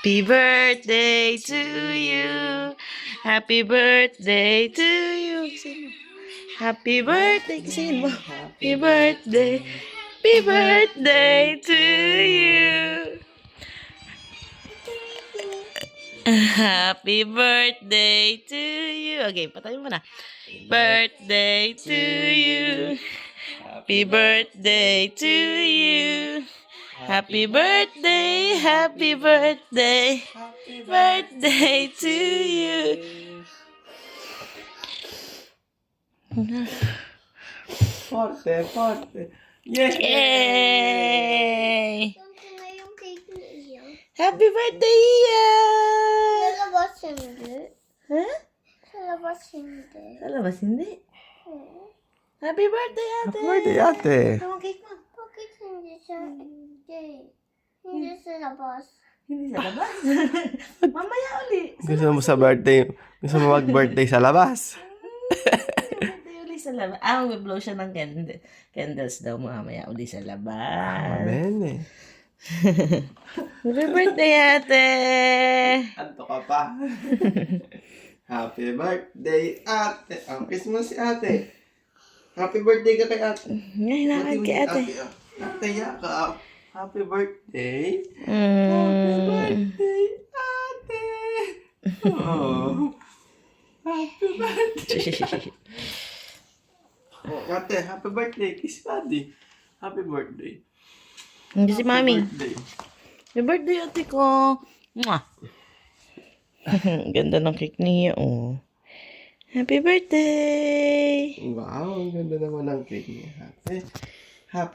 Happy birthday to you. Happy birthday to you. Happy birthday. Singin mo. Happy birthday. Happy birthday to you. Happy birthday to you. Okay, patayin mo na. Birthday to you. Happy birthday to you. Happy birthday, happy birthday, birthday to you. Forte, forte. Yay! Yay! Ito na yung cake ni Ian. Happy birthday, Ian! Sa labas hindi. Ha? Sa labas hindi. Sa labas, hindi. Happy birthday, ate! Happy birthday, ate. Ito ang cake mo. Bakit hindi sa cake? Hindi sa labas. Hindi sa labas. Mamaya uli. Gusto mo sa birthday? Gusto mo mag-birthday sa labas? Birthday uli sa labas. Ah, mag-blow siya ng candles daw mamaya uli sa labas. Amen eh. Happy birthday, ate! Anto ka pa. Happy birthday, ate. Ang kiss mo si ate. Happy birthday ka kay ate. Ngayon lakad kay ate. Ate, yakap. Happy birthday. Mm. Happy birthday, ate. Oh. Happy birthday. Oh, ate, happy birthday. Kiss daddy. Happy birthday. Hindi si mami. Birthday. Happy birthday, ate ko. Mwah. Ganda ng cake niya, oh. Happy birthday! Wow, ang ganda naman ng cake niya, ate. Happy